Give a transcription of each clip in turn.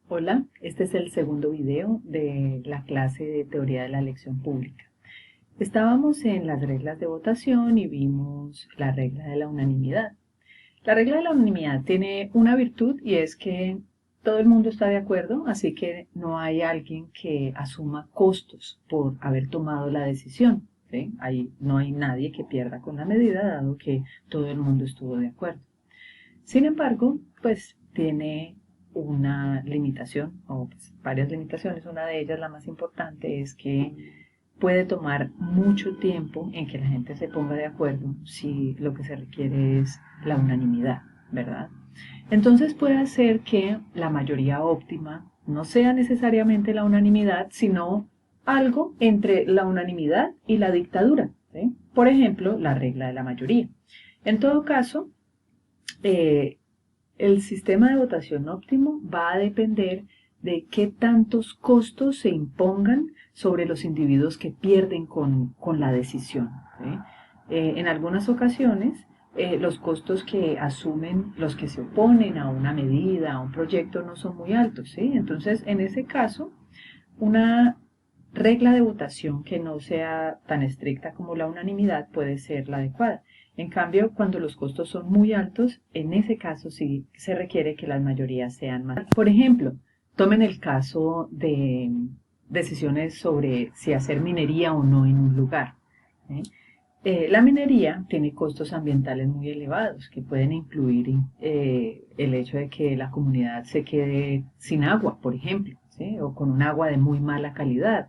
Hola, este es el segundo video de la clase de teoría de la elección pública. Estábamos en las reglas de votación y vimos la regla de la unanimidad. La regla de la unanimidad tiene una virtud y es que todo el mundo está de acuerdo, así que no hay alguien que asuma costos por haber tomado la decisión. ¿Sí? Ahí no hay nadie que pierda con la medida, dado que todo el mundo estuvo de acuerdo. Sin embargo, pues tiene una limitación, o pues, varias limitaciones. Una de ellas, la más importante, es que puede tomar mucho tiempo en que la gente se ponga de acuerdo si lo que se requiere es la unanimidad, ¿verdad? Entonces puede hacer que la mayoría óptima no sea necesariamente la unanimidad, sino algo entre la unanimidad y la dictadura. ¿Sí? Por ejemplo, la regla de la mayoría. En todo caso, eh, el sistema de votación óptimo va a depender de qué tantos costos se impongan sobre los individuos que pierden con la decisión. ¿Sí? En algunas ocasiones, los costos que asumen los que se oponen a una medida, a un proyecto, no son muy altos. ¿Sí? Entonces, en ese caso, una regla de votación que no sea tan estricta como la unanimidad puede ser la adecuada. En cambio, cuando los costos son muy altos, en ese caso sí se requiere que las mayorías sean más. Por ejemplo, tomen el caso de decisiones sobre si hacer minería o no en un lugar. ¿Sí? La minería tiene costos ambientales muy elevados que pueden incluir el hecho de que la comunidad se quede sin agua, por ejemplo, ¿sí? O con un agua de muy mala calidad.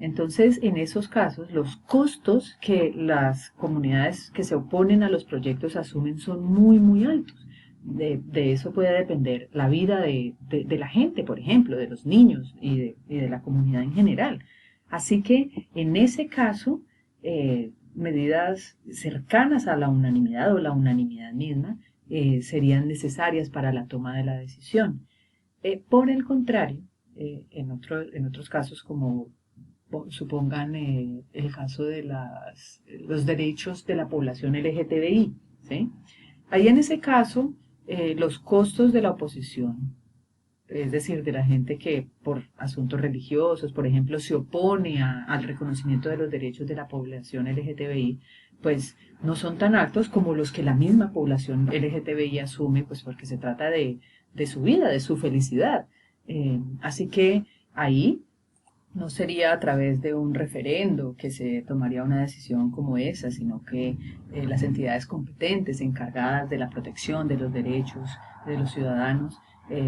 Entonces, en esos casos, los costos que las comunidades que se oponen a los proyectos asumen son muy, muy altos. De eso puede depender la vida de la gente, por ejemplo, de los niños y de la comunidad en general. Así que, en ese caso, medidas cercanas a la unanimidad o la unanimidad misma serían necesarias para la toma de la decisión. Por el contrario, en otros casos como supongan el caso de los derechos de la población LGTBI, ¿sí? Ahí en ese caso, los costos de la oposición, es decir, de la gente que por asuntos religiosos, por ejemplo, se opone al reconocimiento de los derechos de la población LGTBI, pues no son tan altos como los que la misma población LGTBI asume, pues porque se trata de su vida, de su felicidad. Así que ahí no sería a través de un referendo que se tomaría una decisión como esa, sino que las entidades competentes encargadas de la protección de los derechos de los ciudadanos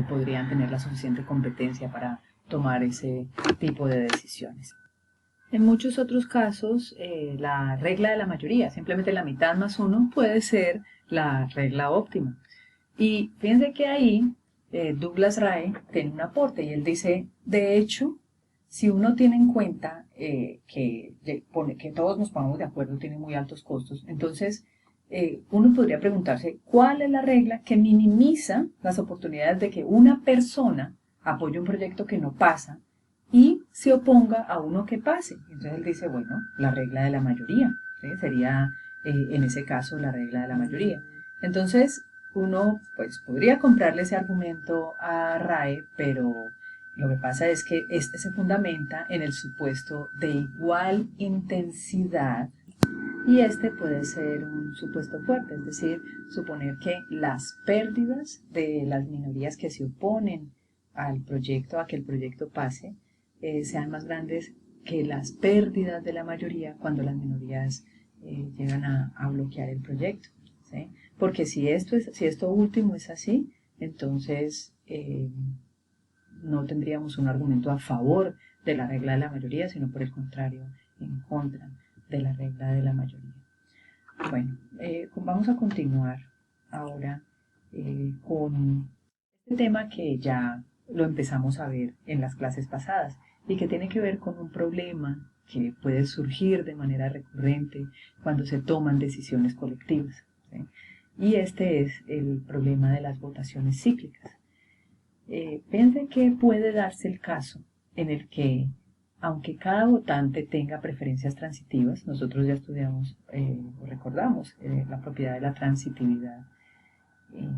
podrían tener la suficiente competencia para tomar ese tipo de decisiones. En muchos otros casos, la regla de la mayoría, simplemente la mitad más uno, puede ser la regla óptima. Y fíjense que ahí Douglas Rae tiene un aporte y él dice, de hecho, si uno tiene en cuenta que todos nos pongamos de acuerdo tiene muy altos costos, entonces uno podría preguntarse cuál es la regla que minimiza las oportunidades de que una persona apoye un proyecto que no pasa y se oponga a uno que pase. Entonces él dice, bueno, la regla de la mayoría, ¿sí? Sería en ese caso la regla de la mayoría. Entonces uno pues podría comprarle ese argumento a RAE, pero lo que pasa es que este se fundamenta en el supuesto de igual intensidad y este puede ser un supuesto fuerte, es decir, suponer que las pérdidas de las minorías que se oponen al proyecto, a que el proyecto pase, sean más grandes que las pérdidas de la mayoría cuando las minorías llegan a bloquear el proyecto. ¿Sí? Porque si esto último es así, entonces no tendríamos un argumento a favor de la regla de la mayoría, sino por el contrario, en contra de la regla de la mayoría. Bueno, vamos a continuar ahora con este tema que ya lo empezamos a ver en las clases pasadas y que tiene que ver con un problema que puede surgir de manera recurrente cuando se toman decisiones colectivas. ¿Sí? Y este es el problema de las votaciones cíclicas. Piensen que puede darse el caso en el que, aunque cada votante tenga preferencias transitivas, nosotros ya estudiamos o recordamos la propiedad de la transitividad, eh,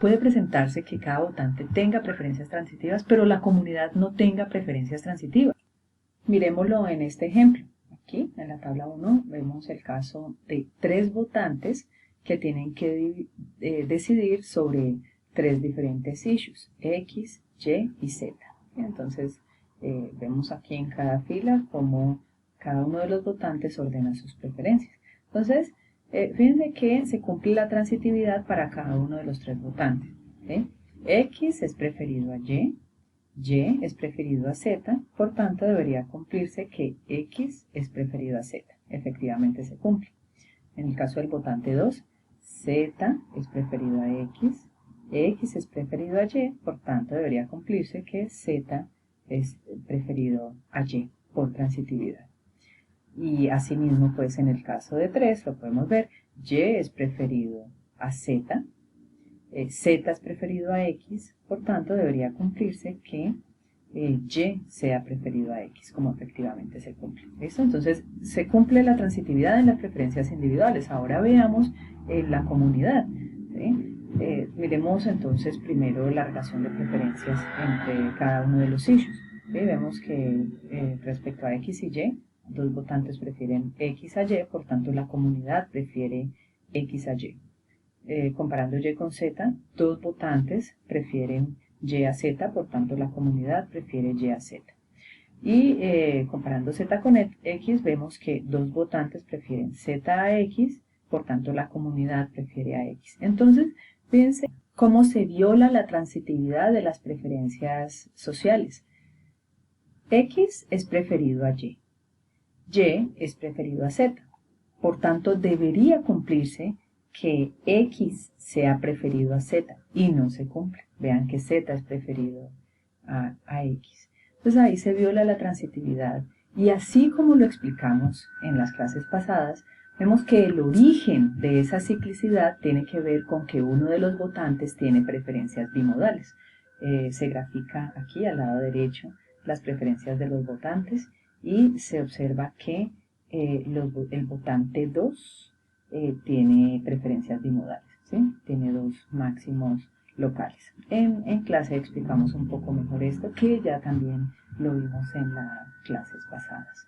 puede presentarse que cada votante tenga preferencias transitivas, pero la comunidad no tenga preferencias transitivas. Miremoslo en este ejemplo. Aquí en la tabla 1 vemos el caso de 3 votantes que tienen que decidir sobre 3 diferentes issues, X, Y y Z. Entonces vemos aquí en cada fila cómo cada uno de los votantes ordena sus preferencias. Entonces, fíjense que se cumple la transitividad para cada uno de los 3 votantes. ¿Sí? X es preferido a Y es preferido a Z, por tanto debería cumplirse que X es preferido a Z. Efectivamente se cumple. En el caso del votante 2, Z es preferido a X es preferido a Y, por tanto debería cumplirse que Z es preferido a Y por transitividad. Y asimismo, pues en el caso de 3, lo podemos ver, Y es preferido a Z, Z es preferido a X, por tanto debería cumplirse que Y sea preferido a X, como efectivamente se cumple. ¿Listo? Entonces se cumple la transitividad en las preferencias individuales. Ahora veamos la comunidad. ¿Sí? Miremos entonces primero la relación de preferencias entre cada uno de los issues. ¿Sí? Vemos que respecto a X y Y, 2 votantes prefieren X a Y, por tanto la comunidad prefiere X a Y. Comparando Y con Z, 2 votantes prefieren Y a Z, por tanto la comunidad prefiere Y a Z. Y comparando Z con X, vemos que 2 votantes prefieren Z a X, por tanto la comunidad prefiere a X. Entonces, fíjense cómo se viola la transitividad de las preferencias sociales. X es preferido a Y es preferido a Z, por tanto debería cumplirse que X sea preferido a Z y no se cumple. Vean que Z es preferido a X. Entonces ahí se viola la transitividad y así como lo explicamos en las clases pasadas, vemos que el origen de esa ciclicidad tiene que ver con que uno de los votantes tiene preferencias bimodales. Se grafica aquí al lado derecho las preferencias de los votantes y se observa que el votante 2 tiene preferencias bimodales, ¿sí? Tiene 2 máximos locales. En clase explicamos un poco mejor esto, que ya también lo vimos en las clases pasadas.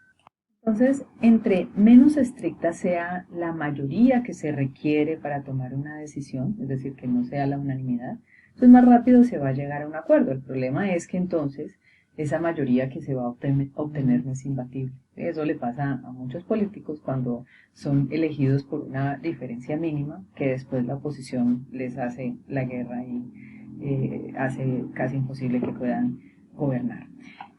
Entonces, entre menos estricta sea la mayoría que se requiere para tomar una decisión, es decir, que no sea la unanimidad, pues más rápido se va a llegar a un acuerdo. El problema es que entonces esa mayoría que se va a obtener no es imbatible. Eso le pasa a muchos políticos cuando son elegidos por una diferencia mínima, que después la oposición les hace la guerra y hace casi imposible que puedan gobernar.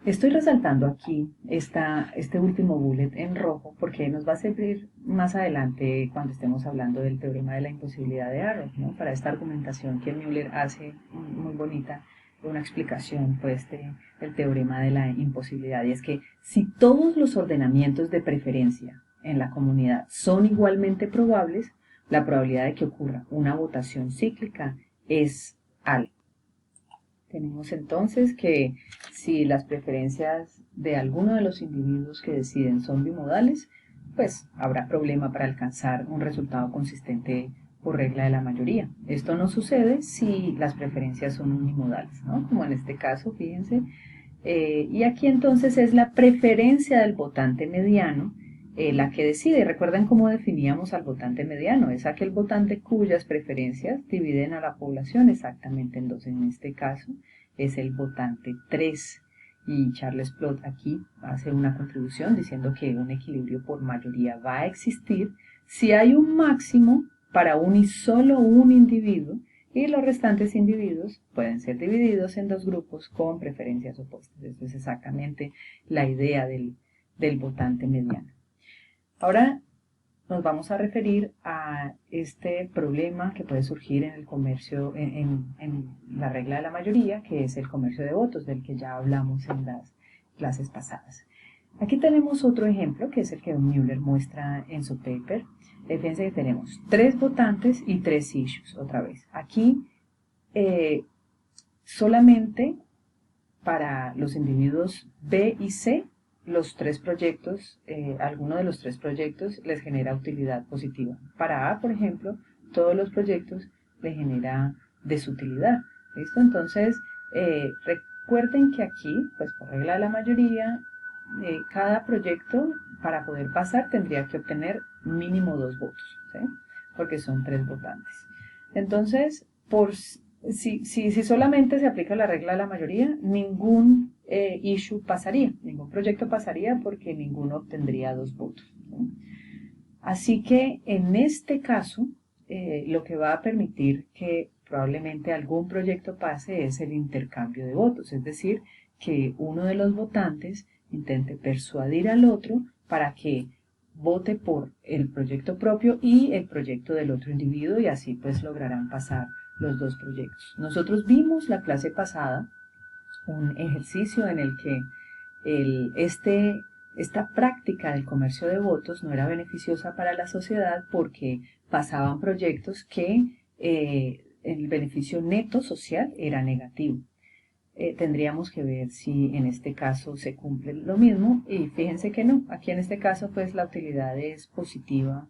Estoy resaltando aquí este último bullet en rojo porque nos va a servir más adelante cuando estemos hablando del teorema de la imposibilidad de Arrow, ¿no? Para esta argumentación que Müller hace muy bonita, una explicación pues del teorema de la imposibilidad, y es que si todos los ordenamientos de preferencia en la comunidad son igualmente probables, la probabilidad de que ocurra una votación cíclica es alta. Tenemos entonces que si las preferencias de alguno de los individuos que deciden son bimodales, pues habrá problema para alcanzar un resultado consistente por regla de la mayoría. Esto no sucede si las preferencias son unimodales, ¿no? Como en este caso, fíjense. Y aquí entonces es la preferencia del votante mediano la que decide. Recuerden cómo definíamos al votante mediano. Es aquel votante cuyas preferencias dividen a la población exactamente en 2. En este caso es el votante 3. Y Charles Plot aquí hace una contribución diciendo que un equilibrio por mayoría va a existir si hay un máximo para un y solo un individuo, y los restantes individuos pueden ser divididos en 2 grupos con preferencias opuestas. Esto es exactamente la idea del votante mediano. Ahora nos vamos a referir a este problema que puede surgir en el comercio, en la regla de la mayoría, que es el comercio de votos, del que ya hablamos en las clases pasadas. Aquí tenemos otro ejemplo, que es el que Müller muestra en su paper. Fíjense que tenemos 3 votantes y 3 issues, otra vez. Aquí solamente para los individuos B y C, los 3 proyectos, alguno de los 3 proyectos les genera utilidad positiva. Para A, por ejemplo, todos los proyectos le genera de su utilidad. ¿Listo? Entonces, recuerden que aquí, pues por regla de la mayoría, cada proyecto para poder pasar tendría que obtener mínimo 2 votos, ¿sí? Porque son 3 votantes. Entonces, si solamente se aplica la regla de la mayoría, ningún issue pasaría, ningún proyecto pasaría porque ninguno obtendría 2 votos, ¿sí? Así que en este caso, lo que va a permitir que probablemente algún proyecto pase es el intercambio de votos, es decir, que uno de los votantes intente persuadir al otro para que vote por el proyecto propio y el proyecto del otro individuo y así pues lograrán pasar los 2 proyectos. Nosotros vimos la clase pasada un ejercicio en el que esta práctica del comercio de votos no era beneficiosa para la sociedad porque pasaban proyectos que el beneficio neto social era negativo. Tendríamos que ver si en este caso se cumple lo mismo y fíjense que no, aquí en este caso pues la utilidad es positiva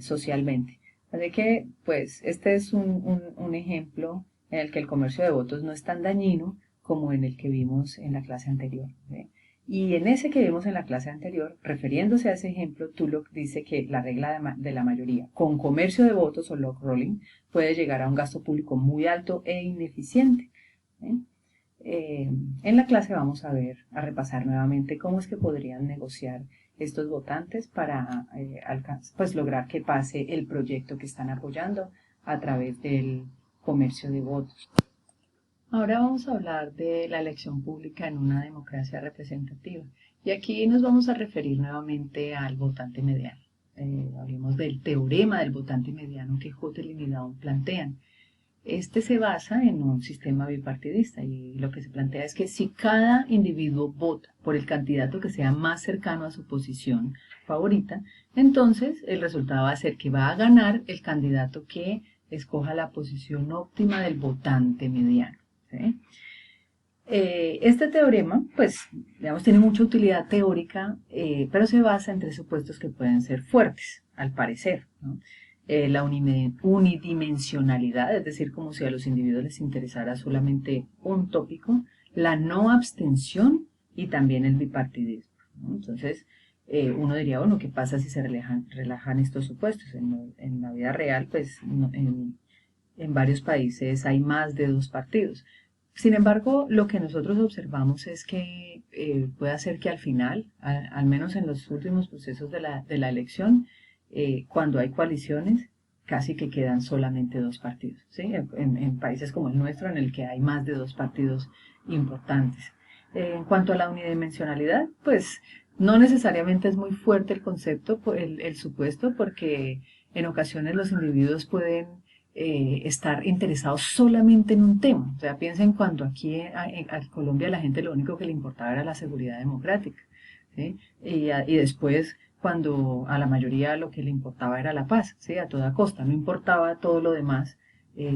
socialmente. Así que pues este es un ejemplo en el que el comercio de votos no es tan dañino como en el que vimos en la clase anterior, ¿sí? Y en ese que vimos en la clase anterior, refiriéndose a ese ejemplo, Tulloch dice que la regla de la mayoría con comercio de votos o log rolling puede llegar a un gasto público muy alto e ineficiente, ¿sí? En la clase vamos a repasar nuevamente cómo es que podrían negociar estos votantes para pues lograr que pase el proyecto que están apoyando a través del comercio de votos. Ahora vamos a hablar de la elección pública en una democracia representativa y aquí nos vamos a referir nuevamente al votante mediano. Hablemos del teorema del votante mediano que Huttel y Down plantean. Este se basa en un sistema bipartidista y lo que se plantea es que si cada individuo vota por el candidato que sea más cercano a su posición favorita, entonces el resultado va a ser que va a ganar el candidato que escoja la posición óptima del votante mediano, ¿sí? Este teorema, pues, digamos, tiene mucha utilidad teórica, pero se basa en 3 supuestos que pueden ser fuertes, al parecer, ¿no? La unidimensionalidad, es decir, como si a los individuos les interesara solamente un tópico, la no abstención y también el bipartidismo, ¿no? Entonces, uno diría, bueno, ¿qué pasa si se relajan estos supuestos? En la vida real, pues, en varios países hay más de 2 partidos. Sin embargo, lo que nosotros observamos es que puede ser que al final, al menos en los últimos procesos de la elección, cuando hay coaliciones, casi que quedan solamente 2 partidos, ¿sí? En países como el nuestro, en el que hay más de 2 partidos importantes. En cuanto a la unidimensionalidad, pues no necesariamente es muy fuerte el concepto, el supuesto, porque en ocasiones los individuos pueden estar interesados solamente en un tema. O sea, piensen cuando aquí a Colombia la gente lo único que le importaba era la seguridad democrática, ¿sí? Y después cuando a la mayoría lo que le importaba era la paz, ¿sí? A toda costa, no importaba todo lo demás,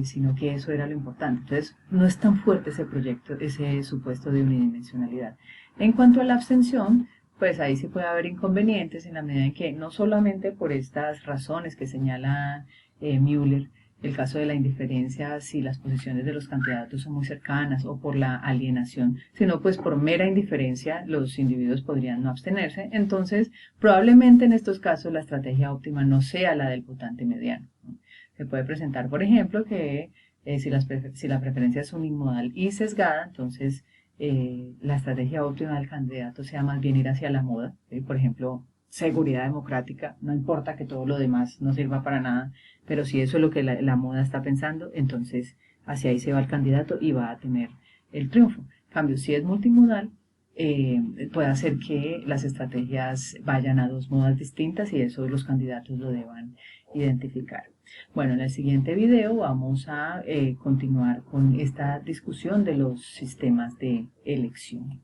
sino que eso era lo importante. Entonces, no es tan fuerte ese proyecto, ese supuesto de unidimensionalidad. En cuanto a la abstención, pues ahí sí puede haber inconvenientes en la medida en que no solamente por estas razones que señala Müller, el caso de la indiferencia si las posiciones de los candidatos son muy cercanas o por la alienación, sino pues por mera indiferencia los individuos podrían no abstenerse. Entonces, probablemente en estos casos la estrategia óptima no sea la del votante mediano, ¿no? Se puede presentar, por ejemplo, que si la preferencia es unimodal y sesgada, entonces la estrategia óptima del candidato sea más bien ir hacia la moda, ¿sí? Por ejemplo, seguridad democrática, no importa que todo lo demás no sirva para nada, pero si eso es lo que la moda está pensando, entonces hacia ahí se va el candidato y va a tener el triunfo. En cambio, si es multimodal, puede hacer que las estrategias vayan a 2 modas distintas y eso los candidatos lo deban identificar. Bueno, en el siguiente video vamos a continuar con esta discusión de los sistemas de elección.